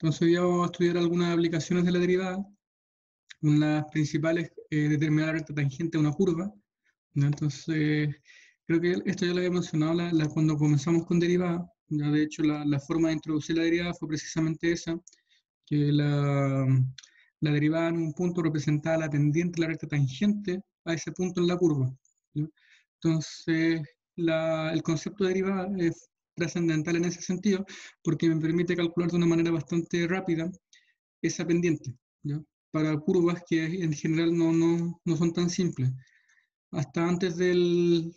Entonces hoy vamos a estudiar algunas aplicaciones de la derivada. Una de las principales es determinar la recta tangente a una curva, ¿no? Entonces, creo que esto ya lo había mencionado cuando comenzamos con derivada. Ya de hecho, la forma de introducir la derivada fue precisamente esa, que la derivada en un punto representaba la pendiente de la recta tangente a ese punto en la curva, ¿no? Entonces, el concepto de derivada es trascendental en ese sentido, porque me permite calcular de una manera bastante rápida esa pendiente, ¿ya? Para curvas que en general no son tan simples. Hasta antes del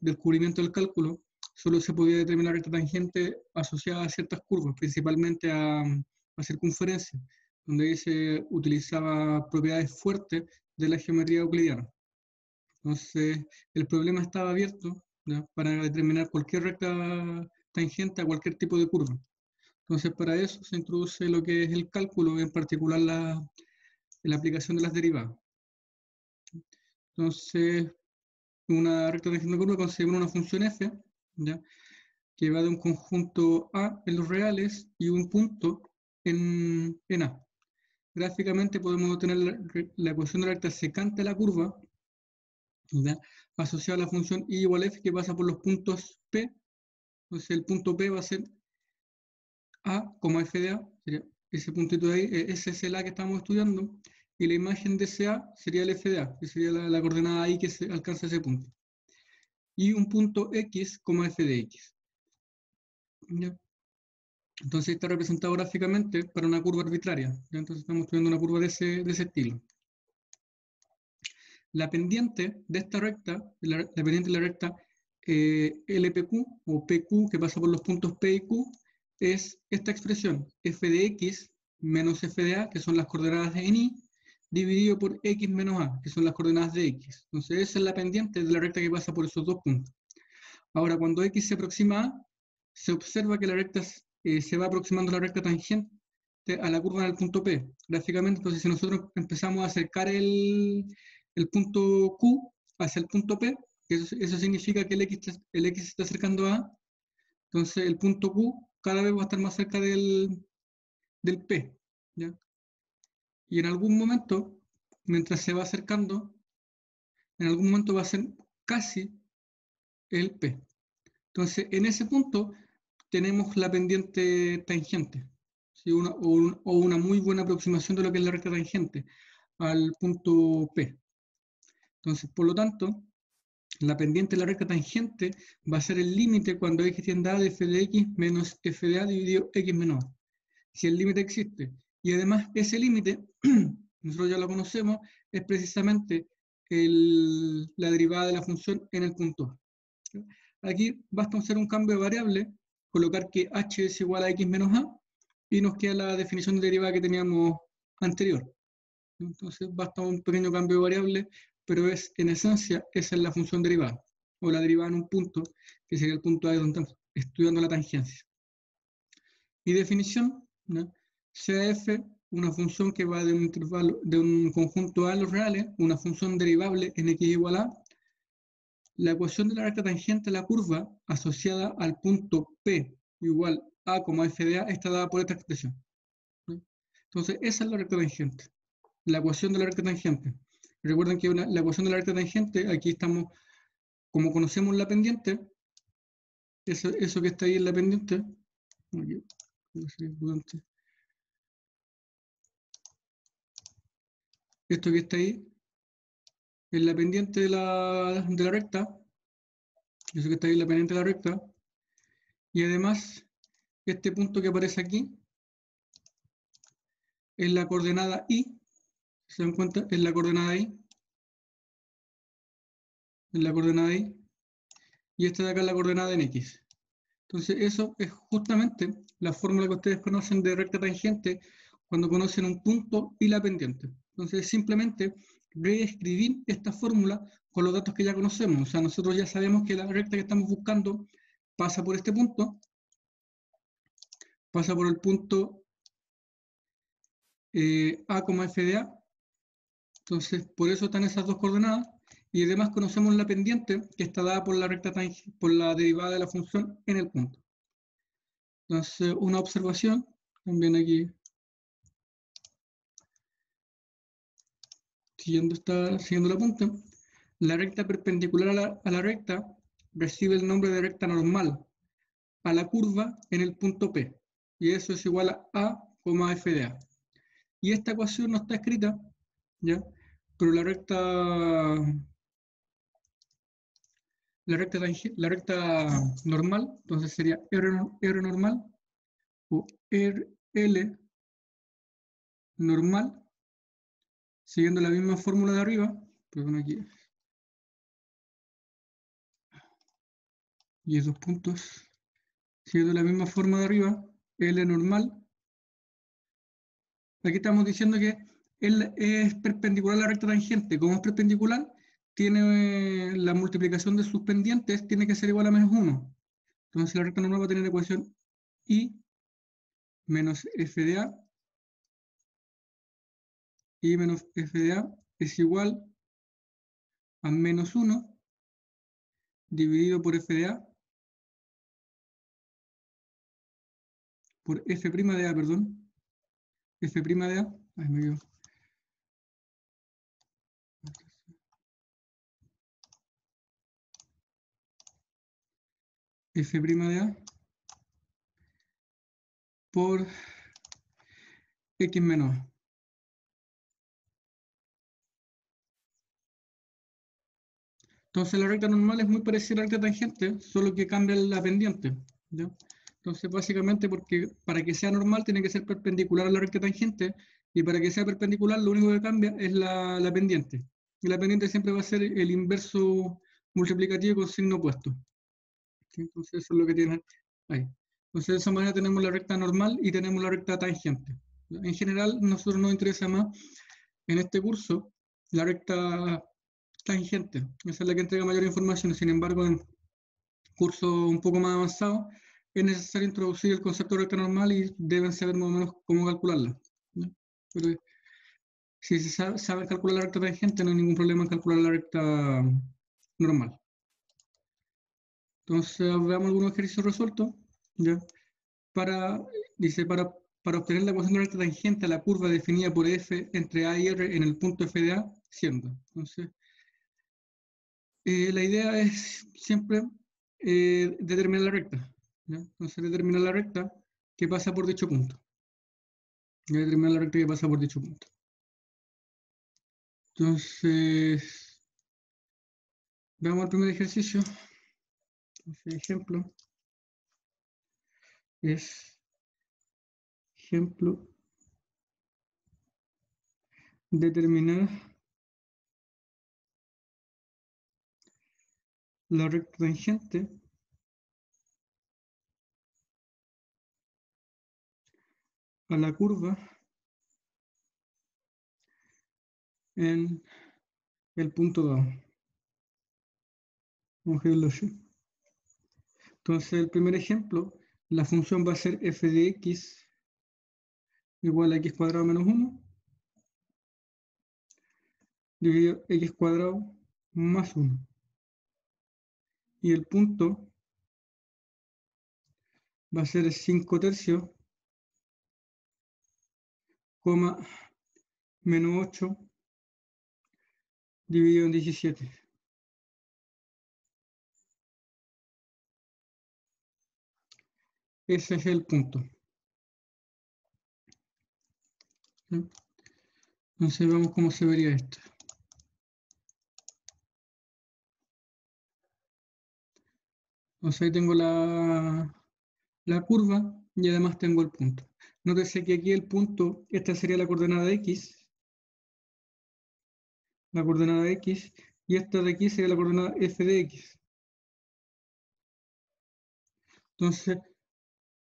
descubrimiento del cálculo, solo se podía determinar recta tangente asociada a ciertas curvas, principalmente a circunferencias, donde ahí se utilizaba propiedades fuertes de la geometría euclidiana. Entonces, el problema estaba abierto, ¿ya? Para determinar cualquier recta tangente a cualquier tipo de curva. Entonces, para eso se introduce lo que es el cálculo, en particular la aplicación de las derivadas. Entonces, una recta tangente de curva consigue una función f, ¿ya? Que va de un conjunto A en los reales y un punto en A. Gráficamente podemos obtener la ecuación de la recta secante a la curva, ¿ya? Asociada a la función y igual f que pasa por los puntos P. Entonces el punto P va a ser A como f de A, sería ese puntito de ahí, ese es el A que estamos estudiando, y la imagen de ese A sería el f de A, que sería la coordenada ahí que se alcanza ese punto. Y un punto X como f de X. ¿Ya? Entonces está representado gráficamente para una curva arbitraria. ¿Ya? Entonces estamos estudiando una curva de ese estilo. La pendiente de esta recta, la pendiente de la recta LPQ o PQ, que pasa por los puntos P y Q, es esta expresión, f de x menos f de a, que son las coordenadas de I, dividido por x menos a, que son las coordenadas de x. Entonces esa es la pendiente de la recta que pasa por esos dos puntos. Ahora, cuando x se aproxima a, se observa que la recta se va aproximando a la recta tangente a la curva del punto P. Gráficamente, entonces si nosotros empezamos a acercar el punto Q hacia el punto P, eso significa que el X se está acercando a, entonces el punto Q cada vez va a estar más cerca del P, ¿ya? Y en algún momento, mientras se va acercando, en algún momento va a ser casi el P. Entonces, en ese punto tenemos la pendiente tangente, ¿sí? O una muy buena aproximación de lo que es la recta tangente al punto P. Entonces, por lo tanto, la pendiente de la recta tangente va a ser el límite cuando x tiende a de f de x menos f de a dividido x menos a. Si el límite existe. Y además, ese límite, nosotros ya lo conocemos, es precisamente la derivada de la función en el punto A. Aquí basta hacer un cambio de variable, colocar que h es igual a x menos a, y nos queda la definición de derivada que teníamos anterior. Entonces basta un pequeño cambio de variable, pero en esencia esa es la función derivada, o la derivada en un punto, que sería el punto A donde estamos estudiando la tangencia. Y definición, ¿no? Sea f una función que va de un intervalo, de un conjunto A a los reales, una función derivable en x igual a. La ecuación de la recta tangente a la curva asociada al punto P igual a como f de a está dada por esta expresión, ¿no? Entonces esa es la recta tangente, la ecuación de la recta tangente. Recuerden que la ecuación de la recta tangente, aquí estamos, como conocemos la pendiente, eso que está ahí en la pendiente, aquí, esto que está ahí, en la pendiente de la recta, eso que está ahí en la pendiente de la recta, y además, este punto que aparece aquí, es la coordenada I, ¿se dan cuenta? Es la coordenada I, es la coordenada I, y esta de acá es la coordenada en X. Entonces, eso es justamente la fórmula que ustedes conocen de recta tangente cuando conocen un punto y la pendiente. Entonces, simplemente reescribir esta fórmula con los datos que ya conocemos. O sea, nosotros ya sabemos que la recta que estamos buscando pasa por este punto, pasa por el punto A como f de A. Entonces, por eso están esas dos coordenadas. Y además conocemos la pendiente que está dada por la recta por la derivada de la función en el punto. Entonces, una observación, también aquí, siguiendo la punta, la recta perpendicular a la recta recibe el nombre de recta normal a la curva en el punto P, y eso es igual a f de A. Y esta ecuación no está escrita, ¿ya? Pero la recta normal, entonces sería R normal o RL normal, siguiendo la misma fórmula de arriba, perdón aquí, y esos puntos, siguiendo la misma forma de arriba, L normal, aquí estamos diciendo que L es perpendicular a la recta tangente. Como es perpendicular, tiene la multiplicación de sus pendientes tiene que ser igual a menos 1. Entonces la recta normal va a tener la ecuación I menos f de A, I menos f de A es igual a menos 1 dividido por f de A, por f' de A, perdón, f' de A, ay, me equivoco. F' de A por x menos A. Entonces la recta normal es muy parecida a la recta tangente, solo que cambia la pendiente, ¿ya? Entonces básicamente porque para que sea normal tiene que ser perpendicular a la recta tangente, y para que sea perpendicular lo único que cambia es la pendiente. Y la pendiente siempre va a ser el inverso multiplicativo con signo opuesto. ¿Sí? Entonces eso es lo que tiene ahí. Entonces de esa manera tenemos la recta normal y tenemos la recta tangente. En general, nosotros nos interesa más en este curso la recta tangente. Esa es la que entrega mayor información. Sin embargo, en cursos un poco más avanzados es necesario introducir el concepto de recta normal y deben saber más o menos cómo calcularla, ¿no? Pero si se sabe calcular la recta tangente, no hay ningún problema en calcular la recta normal. Entonces, veamos algunos ejercicios resueltos. ¿Ya? Dice, para obtener la ecuación de la recta tangente a la curva definida por f entre a y r en el punto f de A, siendo. Entonces, la idea es siempre determinar la recta, ¿ya? Entonces, determinar la recta que pasa por dicho punto. Ya determinar la recta que pasa por dicho punto. Entonces, veamos el primer ejercicio. Entonces, ejemplo determinar la recta tangente a la curva en el punto dado. Vamos a verlo así. Entonces, el primer ejemplo, la función va a ser f de x igual a x cuadrado menos 1 dividido x cuadrado más 1. Y el punto va a ser 5 tercios, coma menos 8 dividido en 17. Ese es el punto. ¿Sí? Entonces vemos cómo se vería esto. Entonces ahí tengo la curva y además tengo el punto. Nótese que aquí el punto, esta sería la coordenada x, y esta de aquí sería la coordenada f de x. Entonces,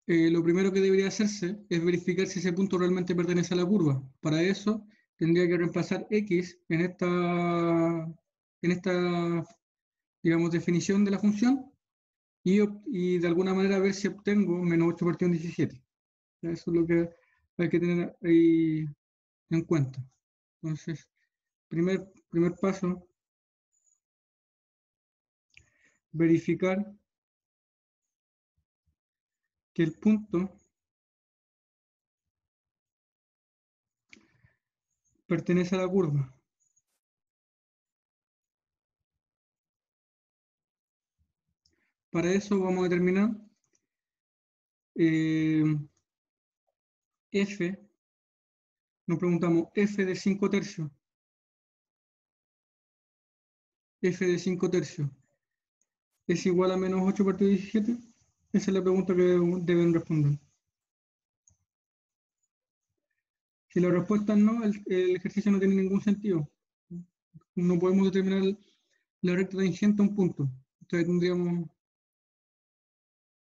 lo primero que debería hacerse es verificar si ese punto realmente pertenece a la curva. Para eso, tendría que reemplazar x en esta digamos, definición de la función y de alguna manera ver si obtengo menos 8 partido en 17. Eso es lo que hay que tener ahí en cuenta. Entonces, primer paso, verificar que el punto pertenece a la curva. Para eso vamos a determinar f, nos preguntamos f de 5 tercios. F de 5 tercios es igual a menos 8 partido 17. Esa es la pregunta que deben responder. Si la respuesta es no, el ejercicio no tiene ningún sentido. No podemos determinar la recta tangente a un punto. Entonces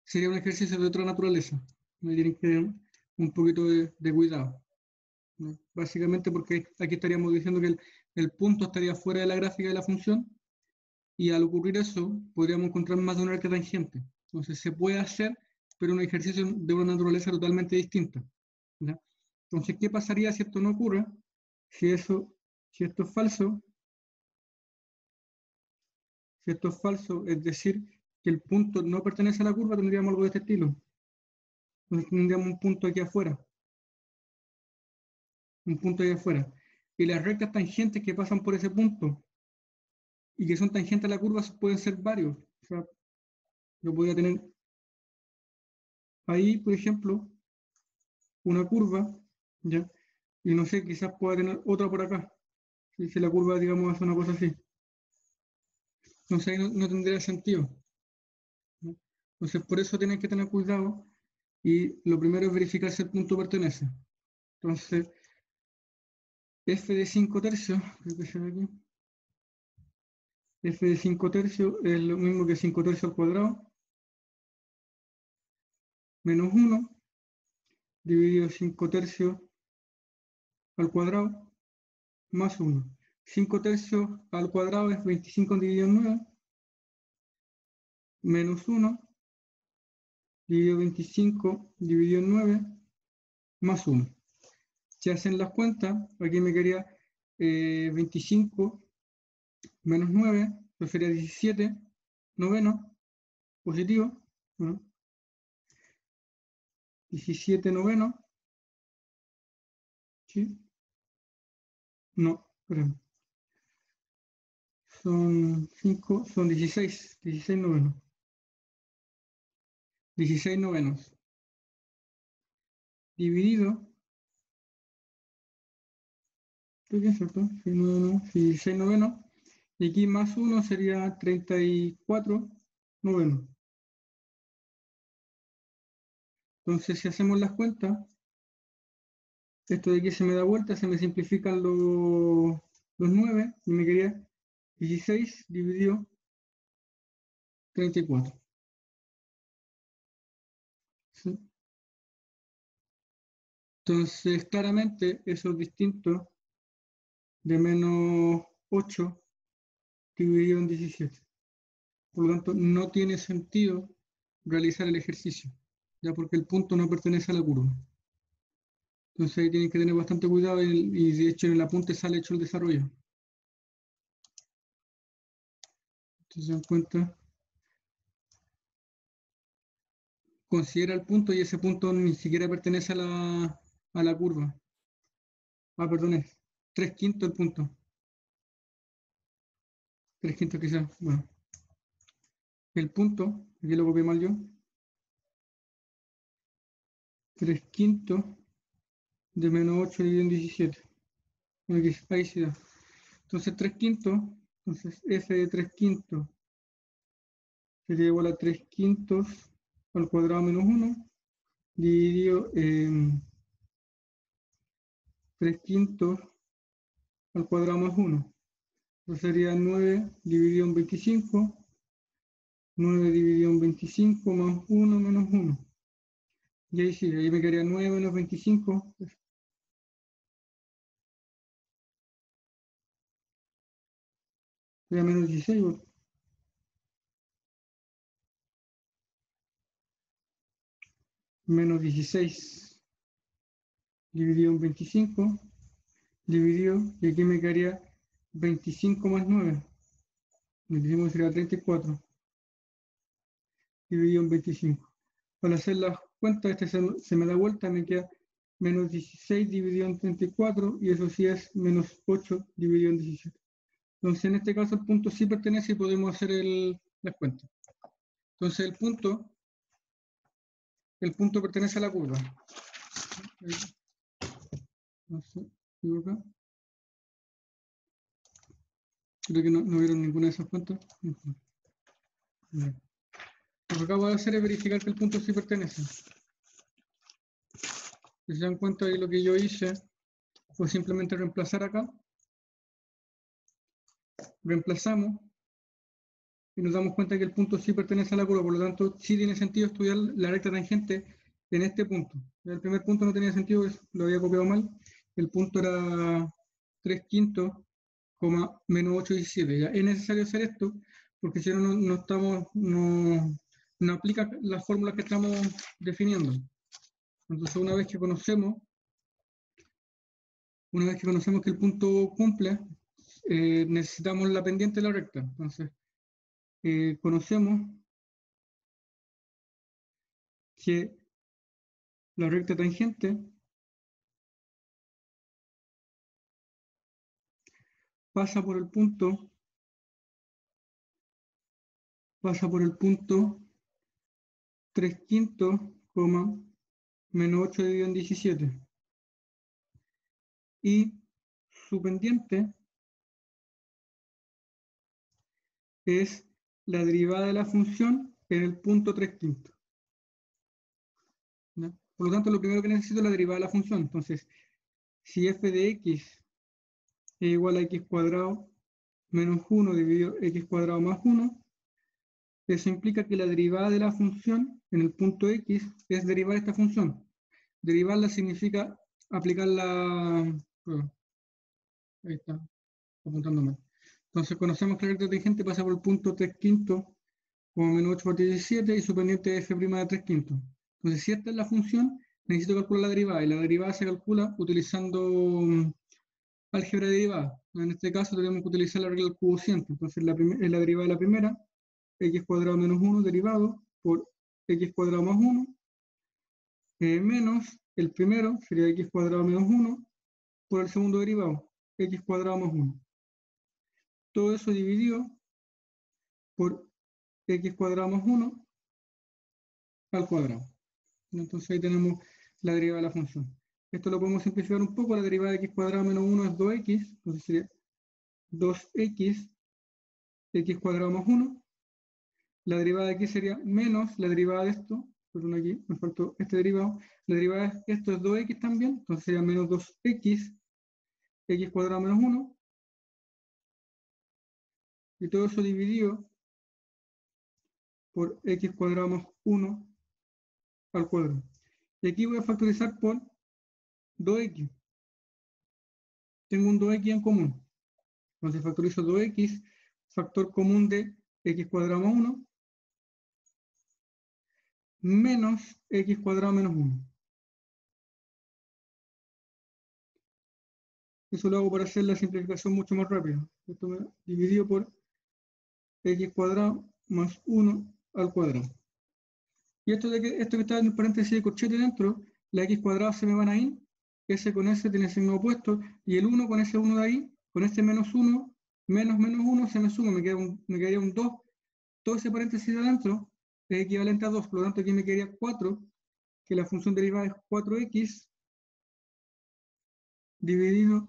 sería un ejercicio de otra naturaleza. Me tienen que tener un poquito de cuidado, ¿no? Básicamente porque aquí estaríamos diciendo que el punto estaría fuera de la gráfica de la función, y al ocurrir eso podríamos encontrar más de una recta tangente. Entonces se puede hacer, pero un ejercicio de una naturaleza totalmente distinta, ¿ya? Entonces, ¿qué pasaría si esto no ocurre? Si esto es falso, es decir, que el punto no pertenece a la curva, tendríamos algo de este estilo. Entonces tendríamos un punto aquí afuera. Un punto ahí afuera. Y las rectas tangentes que pasan por ese punto y que son tangentes a la curva pueden ser varios. O sea, yo podría tener ahí, por ejemplo, una curva, ¿ya? Y no sé, quizás pueda tener otra por acá. Si la curva, digamos, hace una cosa así. Entonces ahí no tendría sentido, ¿no? Entonces por eso tienen que tener cuidado, y lo primero es verificar si el punto pertenece. Entonces, f de 5 tercios, creo que se ve aquí, f de 5 tercios es lo mismo que 5 tercios al cuadrado, menos 1, dividido 5 tercios al cuadrado, más 1. 5 tercios al cuadrado es 25 dividido en 9, menos 1, dividido 25 dividido en 9, más 1. Si hacen las cuentas, aquí me quedaría 25 menos 9, eso sería 17 noveno, positivo, ¿no? 17 noveno, ¿sí? No, espérame. Son 5, son 16 novenos. 16 novenos. Dividido, ¿estoy bien, cierto? 16 novenos. Y aquí más 1 sería 34 novenos. Entonces, si hacemos las cuentas, esto de aquí se me da vuelta, se me simplifican los 9, y me quedaría 16 dividido 34. ¿Sí? Entonces, claramente, eso es distinto de menos 8 dividido en 17. Por lo tanto, no tiene sentido realizar el ejercicio, ya porque el punto no pertenece a la curva. Entonces ahí tienen que tener bastante cuidado, y de hecho en el apunte sale hecho el desarrollo. Entonces se dan cuenta, considera el punto y ese punto ni siquiera pertenece a la curva. Ah, perdón, es 3/5 el punto. 3/5 quizás, bueno. El punto, aquí lo copié mal yo. 3/5 de menos 8 dividido en 17. Aquí, ahí sí da. Entonces 3/5, entonces f de 3/5 sería igual a 3/5 al cuadrado menos 1, dividido en 3/5 al cuadrado más 1. Eso sería 9 dividido en 25, 9 dividido en 25 más 1 menos 1. Y ahí sí, ahí me quedaría 9 menos 25. Sería menos 16. Menos 16 dividido en 25, dividido, y aquí me quedaría 25 más 9. 25 sería 34, dividido en 25. Al hacer las cuentas, este se me da vuelta, me queda menos 16 dividido en 34, y eso sí es menos 8 dividido en 17. Entonces, en este caso, el punto sí pertenece y podemos hacer las cuentas. Entonces, el punto pertenece a la curva. No sé, ¿digo acá? Creo que no vieron ninguna de esas cuentas. Lo que acabo de hacer es verificar que el punto sí pertenece. Si se dan cuenta, ahí lo que yo hice fue simplemente reemplazar acá. Reemplazamos y nos damos cuenta que el punto sí pertenece a la curva, por lo tanto sí tiene sentido estudiar la recta tangente en este punto. El primer punto no tenía sentido, lo había copiado mal. El punto era 3/5, menos 8/17. Ya es necesario hacer esto porque si no, no aplica las fórmulas que estamos definiendo. Entonces una vez que conocemos que el punto cumple, necesitamos la pendiente de la recta. Entonces conocemos que la recta tangente pasa por el punto 3/5, menos 8 dividido en 17. Y su pendiente es la derivada de la función en el punto 3/5. ¿Ya? Por lo tanto, lo primero que necesito es la derivada de la función. Entonces, si f de x es igual a x cuadrado menos 1 dividido x cuadrado más 1, eso implica que la derivada de la función en el punto x es derivar esta función. Derivarla significa aplicar ahí está, apuntando mal. Entonces conocemos que la recta tangente pasa por el punto 3/5 como menos 8 por 17 y su pendiente es f' de 3/5. Entonces, si esta es la función, necesito calcular la derivada, y la derivada se calcula utilizando álgebra derivada. En este caso tenemos que utilizar la regla del cubo ciento. Entonces, la derivada de la primera, x cuadrado menos 1 derivado por x cuadrado más 1, menos el primero, sería x cuadrado menos 1, por el segundo derivado, x cuadrado más 1. Todo eso dividido por x cuadrado más 1 al cuadrado. Entonces ahí tenemos la derivada de la función. Esto lo podemos simplificar un poco. La derivada de x cuadrado menos 1 es 2x, entonces sería 2x, x cuadrado más 1. La derivada de aquí sería menos la derivada de esto, perdón, aquí me faltó este derivado. La derivada de esto es 2x también, entonces sería menos 2x, x cuadrado menos 1. Y todo eso dividido por x cuadrado más 1 al cuadrado. Y aquí voy a factorizar por 2x. Tengo un 2x en común. Entonces factorizo 2x, factor común de x cuadrado más 1, menos x cuadrado menos 1. Eso lo hago para hacer la simplificación mucho más rápido. Esto me dividido por x cuadrado más 1 al cuadrado. Y esto que está en el paréntesis de corchete dentro, la x cuadrado se me van a ir, ese con ese tiene signo opuesto, y el 1 con ese 1 de ahí, con este menos 1, menos 1 se me suma, me quedaría un 2. Todo ese paréntesis de adentro es equivalente a 2, por lo tanto aquí me quedaría 4, que la función derivada es 4x dividido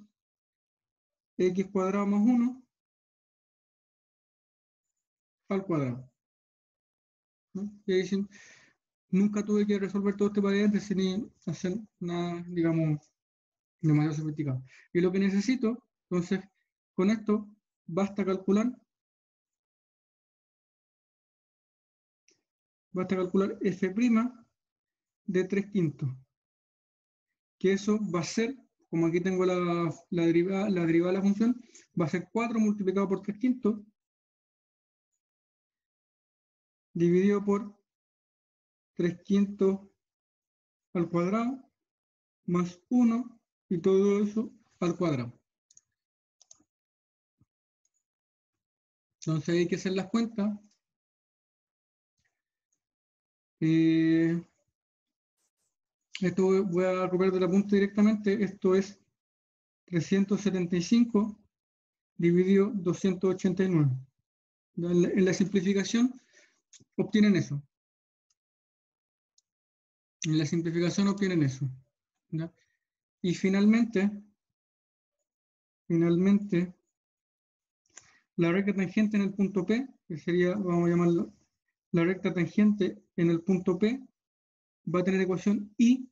x cuadrado más 1 al cuadrado. ¿No? Y ahí nunca tuve que resolver todo este paréntesis ni hacer nada, digamos, demasiado sofisticado. Y lo que necesito, entonces, con esto basta calcular f' de 3/5, que eso va a ser, como aquí tengo la derivada de la función, va a ser 4 multiplicado por 3/5 dividido por 3/5 al cuadrado más 1 y todo eso al cuadrado. Entonces hay que hacer las cuentas. Esto voy a copiar de la punta directamente. Esto es 375 dividido 289. En la simplificación obtienen eso. En la simplificación obtienen eso. ¿Ya? Y finalmente, la recta tangente en el punto P, que sería, vamos a llamarlo, la recta tangente en el punto P, va a tener ecuación I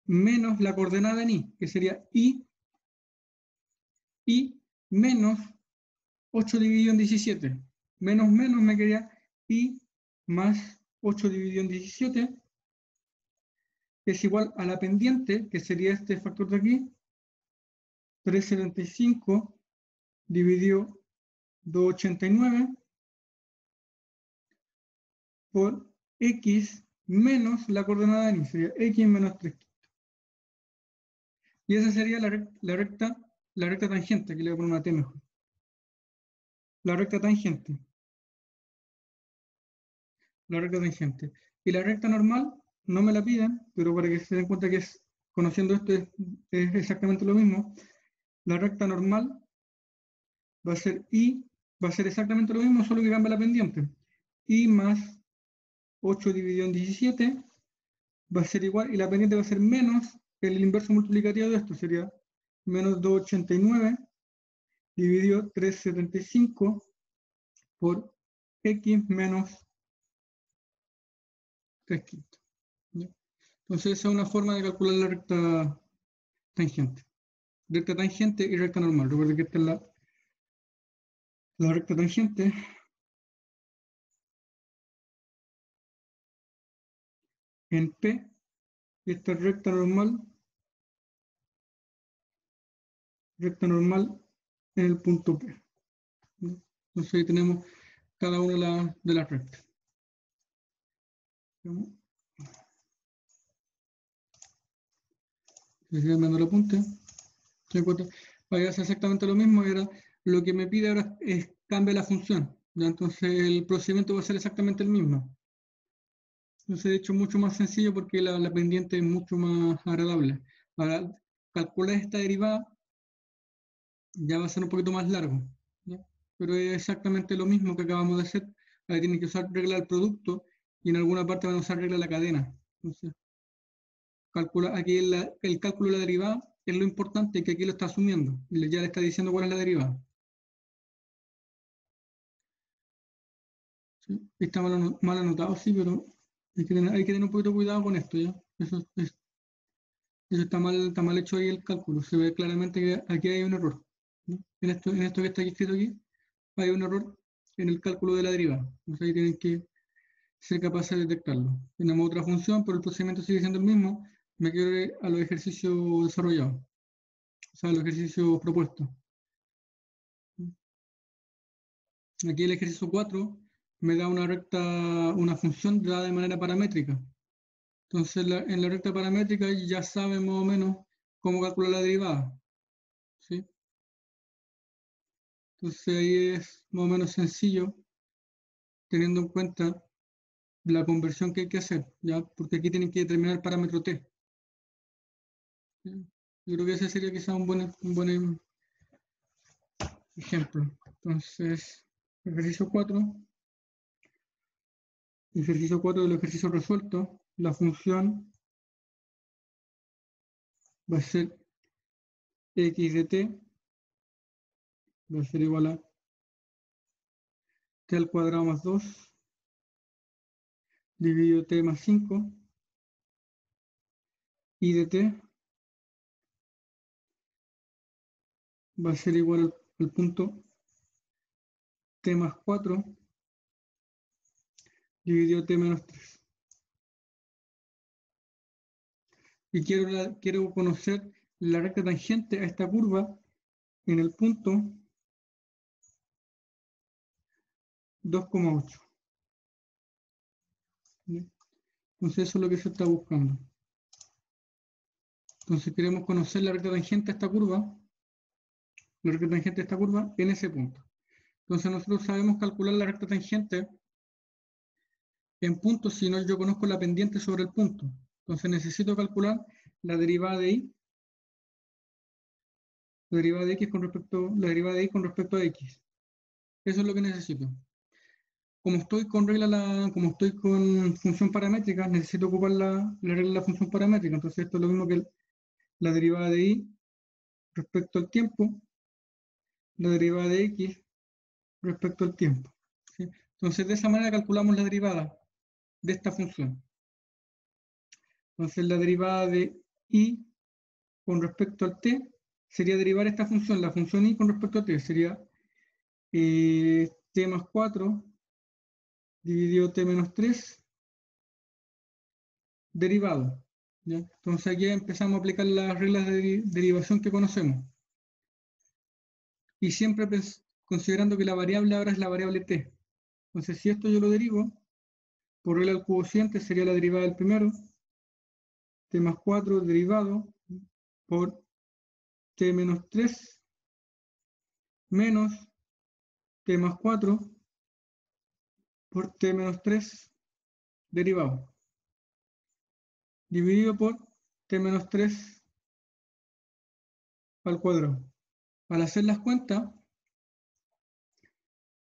menos la coordenada en I, que sería I menos 8 dividido en 17. Menos me quedaría I más 8 dividido en 17, es igual a la pendiente, que sería este factor de aquí, 375 dividido 289 por x menos la coordenada de y, sería x menos 3. Y esa sería la recta tangente, aquí le voy a poner una T mejor. La recta tangente. La recta tangente. Y la recta normal, no me la piden, pero para que se den cuenta que conociendo esto es exactamente lo mismo. La recta normal va a ser exactamente lo mismo, solo que cambia la pendiente. Y más 8 dividido en 17 va a ser igual, y la pendiente va a ser menos el inverso multiplicativo de esto, sería menos 289 dividido 375 por x menos 3 quintos. ¿Ya? Entonces esa es una forma de calcular la recta tangente. Recta tangente y recta normal. Recuerden que esta es la recta tangente en P, y esta es recta normal en el punto P. Entonces ahí tenemos cada una de las rectas. Si siguen viendo el apunte, vaya a hacer exactamente lo mismo, era lo que me pide ahora es cambia la función. ¿Ya? Entonces el procedimiento va a ser exactamente el mismo. Entonces, de hecho, mucho más sencillo porque la pendiente es mucho más agradable. Para calcular esta derivada ya va a ser un poquito más largo, ¿ya? Pero es exactamente lo mismo que acabamos de hacer. Ahí tienen que usar regla del producto y en alguna parte van a usar regla de la cadena. Entonces, aquí el cálculo de la derivada es lo importante, que aquí lo está asumiendo y ya le está diciendo cuál es la derivada. ¿Sí? Está mal anotado, sí, pero hay que tener un poquito de cuidado con esto, ¿ya? Eso está mal hecho ahí el cálculo. Se ve claramente que aquí hay un error, ¿no? En esto que está aquí escrito aquí, hay un error en el cálculo de la derivada. Entonces ahí tienen que ser capaces de detectarlo. Tenemos otra función, pero el procedimiento sigue siendo el mismo. Me quiero ir a los ejercicios desarrollados, o sea, a los ejercicios propuestos. Aquí el ejercicio 4 me da una función dada de manera paramétrica. Entonces en la recta paramétrica ya saben más o menos cómo calcular la derivada, ¿sí? Entonces ahí es más o menos sencillo, teniendo en cuenta la conversión que hay que hacer, ¿ya? Porque aquí tienen que determinar el parámetro t. ¿Sí? Yo creo que ese sería quizá un buen ejemplo. Entonces, ejercicio 4 del ejercicio resuelto, la función va a ser x de t, va a ser igual a t al cuadrado más 2 dividido t más 5, y de t va a ser igual al punto t más 4 dividido t menos 3. Y quiero conocer la recta tangente a esta curva en el punto 2,8. Entonces eso es lo que se está buscando. Entonces queremos conocer la recta tangente a esta curva, en ese punto. Entonces nosotros sabemos calcular la recta tangente en puntos si no yo conozco la pendiente sobre el punto. Entonces necesito calcular la derivada de y, la derivada de x con respecto, la derivada de y con respecto a x. Eso es lo que necesito. Como estoy con como estoy con función paramétrica, necesito ocupar la regla de la función paramétrica. Entonces esto es lo mismo que la derivada de y respecto al tiempo, la derivada de x respecto al tiempo. ¿Sí? Entonces de esa manera calculamos la derivada de esta función. Entonces la derivada de y con respecto al t sería derivar esta función, la función y con respecto a t, sería t más 4 dividido t menos 3 derivado. ¿Ya? Entonces aquí empezamos a aplicar las reglas de derivación que conocemos. Y siempre considerando que la variable ahora es la variable t. Entonces si esto yo lo derivo, por regla del cociente sería la derivada del primero, t más 4 derivado por t menos 3 menos t más 4 por t menos 3 derivado, dividido por t menos 3 al cuadrado. Al hacer las cuentas,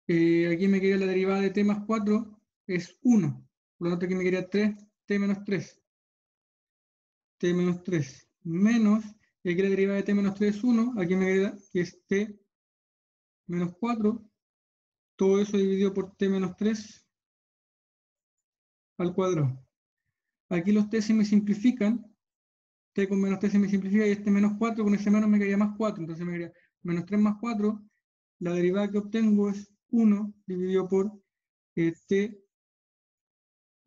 aquí me queda la derivada de t más 4 es 1. Por lo tanto aquí me queda 3t menos 3. T menos 3 menos, y aquí la derivada de t menos 3 es 1. Aquí me queda que es t menos 4. Todo eso dividido por t menos 3 al cuadrado. Aquí los t se me simplifican. T con menos t se me simplifica y este menos 4 con ese menos me quedaría más 4. Entonces me quedaría menos 3 más 4. La derivada que obtengo es 1 dividido por t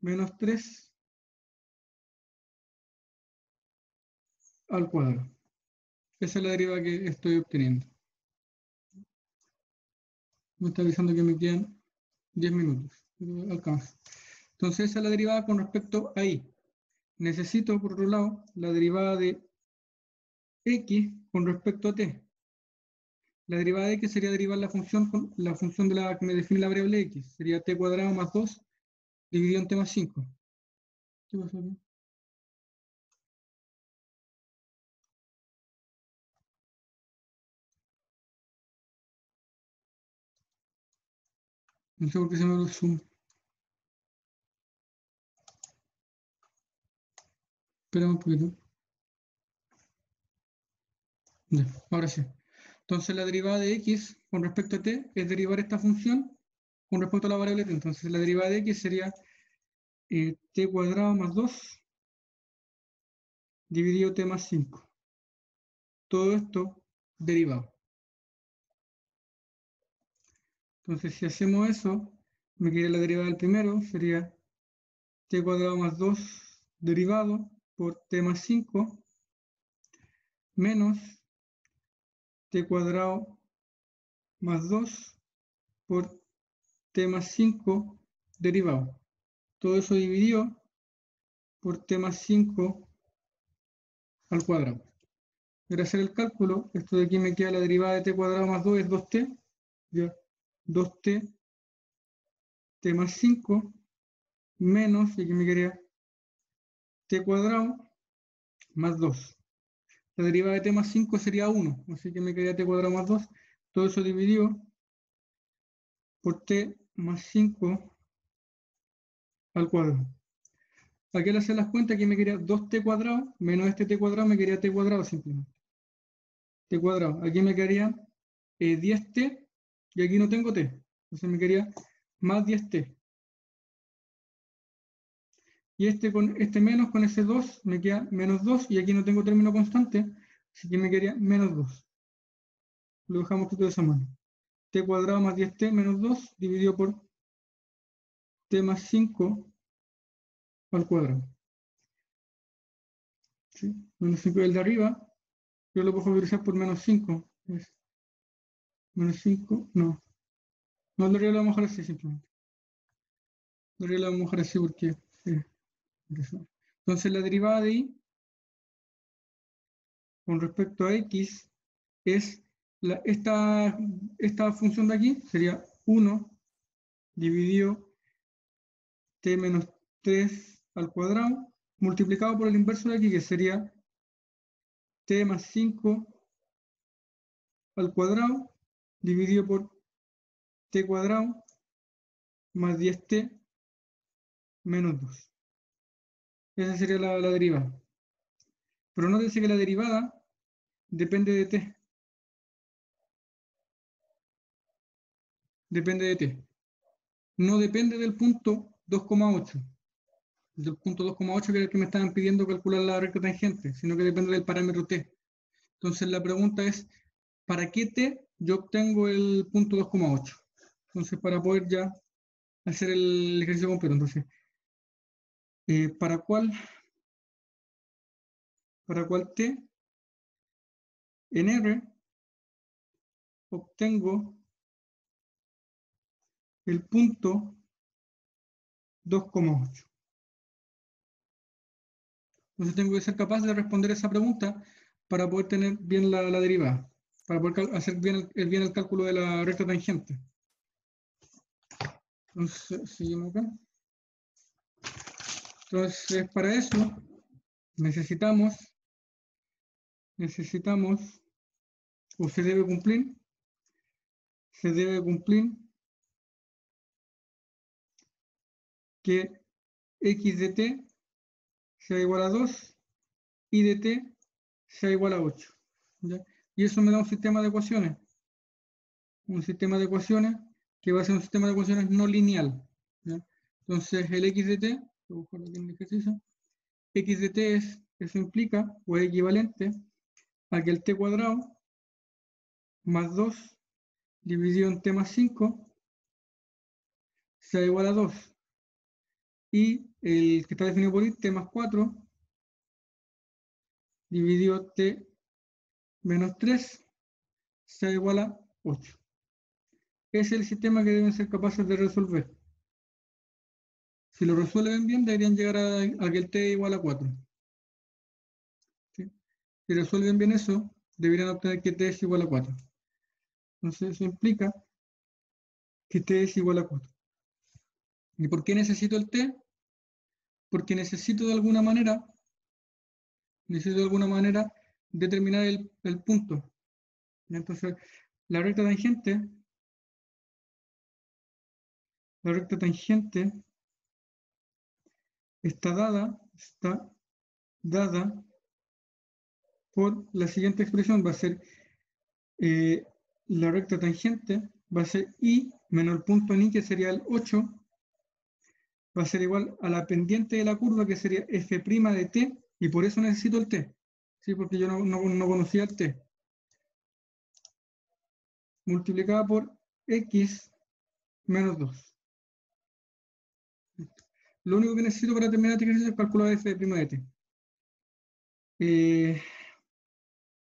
menos 3 al cuadrado. Esa es la derivada que estoy obteniendo. Me está avisando que me quedan 10 minutos. Alcanza. Entonces esa es la derivada con respecto a y. Necesito, por otro lado, la derivada de x con respecto a t. La derivada de x sería derivar la función de la que me define la variable x. Sería t cuadrado más 2 dividido en t más 5. ¿Qué pasa aquí? No sé por qué se me lo zoom. Esperamos un poquito. Ya, ahora sí. Entonces la derivada de x con respecto a t es derivar esta función con respecto a la variable t. Entonces la derivada de x sería t cuadrado más 2 dividido t más 5. Todo esto derivado. Entonces si hacemos eso, me queda la derivada del primero, sería t cuadrado más 2 derivado por t más 5 menos t cuadrado más 2 por t más 5 derivado. Todo eso dividido por t más 5 al cuadrado. Para hacer el cálculo, esto de aquí me queda la derivada de t cuadrado más 2 es 2t, ¿ya? 2t, t más 5, menos, y aquí me quedaría t cuadrado más 2. La derivada de t más 5 sería 1, así que me quedaría t cuadrado más 2. Todo eso dividido por t más 5 al cuadrado. Aquí al hacer las cuentas, aquí me quedaría 2t cuadrado menos este t cuadrado, me quedaría t cuadrado simplemente. T cuadrado. Aquí me quedaría 10t y aquí no tengo t. Entonces me quedaría más 10t. Y este menos con ese 2 me queda menos 2 y aquí no tengo término constante, así que me quedaría menos 2. Lo dejamos todo de esa mano. T cuadrado más 10t menos 2 dividido por t más 5 al cuadrado. ¿Sí? Menos 5 es el de arriba. Yo lo puedo factorizar por menos 5. Es menos 5, no. No, el de arriba lo vamos a dejar así simplemente. El de arriba lo vamos a dejar así porque... Entonces la derivada de y con respecto a x es esta función de aquí, sería 1 dividido t menos 3 al cuadrado multiplicado por el inverso de aquí, que sería t más 5 al cuadrado, dividido por t cuadrado, más 10t menos 2. Esa sería la derivada. Pero nótese que la derivada depende de t. Depende de t. No depende del punto 2,8. Del punto 2,8 que es el que me estaban pidiendo calcular la recta tangente, sino que depende del parámetro t. Entonces la pregunta es, ¿para qué t yo obtengo el punto 2,8? Entonces para poder ya hacer el ejercicio completo. Entonces, ¿para cuál t en R obtengo el punto 2,8? Entonces tengo que ser capaz de responder esa pregunta para poder tener bien la derivada, para poder hacer bien el cálculo de la recta tangente. Entonces, seguimos acá. Entonces, para eso necesitamos, o se debe cumplir que x de t sea igual a 2 y de t sea igual a 8. ¿Ya? Y eso me da un sistema de ecuaciones. Un sistema de ecuaciones que va a ser un sistema de ecuaciones no lineal. ¿Ya? Entonces, el x de t, voy a buscarlo aquí en el ejercicio, x de t eso implica, o es equivalente, a que el t cuadrado más 2 dividido en t más 5 sea igual a 2. Y el que está definido por i, t más 4 dividido t menos 3 sea igual a 8. Ese es el sistema que deben ser capaces de resolver. Si lo resuelven bien, deberían llegar a que el t es igual a 4. ¿Sí? Si resuelven bien eso, deberían obtener que t es igual a 4. Entonces eso implica que t es igual a 4. ¿Y por qué necesito el t? Porque necesito de alguna manera determinar el punto. Entonces, la recta tangente está dada por la siguiente expresión. Va a ser la recta tangente, va a ser i menos el punto en i, que sería el 8, va a ser igual a la pendiente de la curva, que sería f' de t, y por eso necesito el t, ¿sí? Porque yo no conocía el t, multiplicada por x menos 2. Lo único que necesito para terminar este ejercicio es calcular f' de t.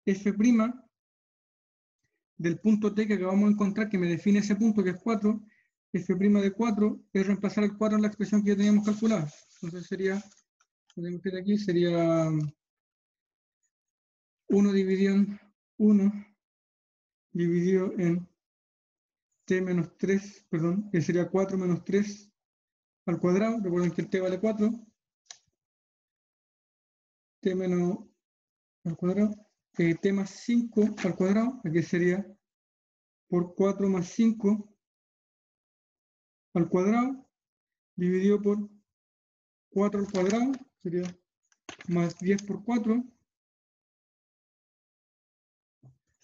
F' del punto t que acabamos de encontrar, que me define ese punto, que es 4, f' de 4 es reemplazar el 4 en la expresión que ya teníamos calculada. Entonces sería, lo tengo que aquí, sería 1 dividido en 1 dividido en t menos 3, perdón, que sería 4 menos 3 al cuadrado. Recuerden que el t vale 4. T menos al cuadrado. T más 5 al cuadrado, aquí sería por 4 más 5 al cuadrado, dividido por 4 al cuadrado, sería más 10 por 4,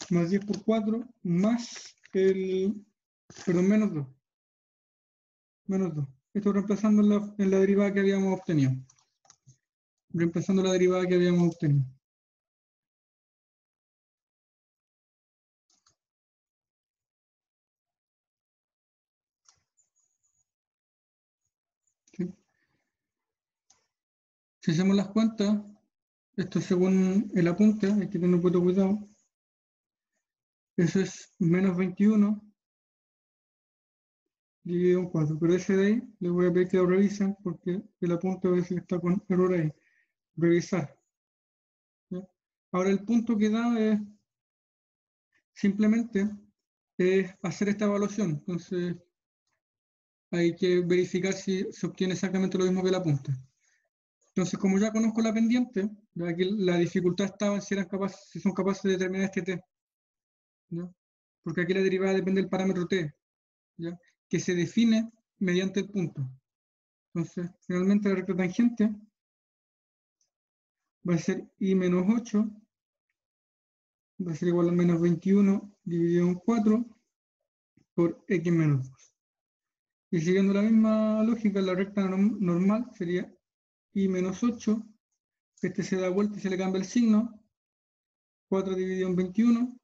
más 10 por 4, más menos 2. Menos 2. Esto reemplazando en la derivada que habíamos obtenido. Reemplazando la derivada que habíamos obtenido. ¿Sí? Si hacemos las cuentas, esto según el apunte, hay que tener un poquito cuidado. Eso es menos 21 dividido en 4. Pero ese de ahí, les voy a pedir que lo revisen porque el apunte a veces está con error ahí. Revisar. ¿Sí? Ahora el punto que da es simplemente hacer esta evaluación. Entonces hay que verificar si se obtiene exactamente lo mismo que el apunte. Entonces, como ya conozco la pendiente, ya aquí la dificultad estaba en si son capaces de determinar este t, ¿ya? Porque aquí la derivada depende del parámetro t, ¿ya? Que se define mediante el punto. Entonces, finalmente la recta tangente va a ser I menos 8, va a ser igual a menos 21 dividido en 4 por x menos 2. Y siguiendo la misma lógica, la recta normal sería I menos 8, este se da vuelta y se le cambia el signo, 4 dividido en 21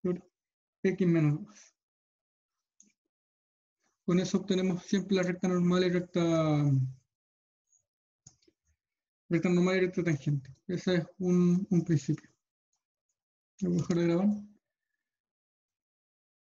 por x menos 2. Con eso obtenemos siempre la recta normal y recta normal y recta tangente. Ese es un principio. Voy a dejar de grabar.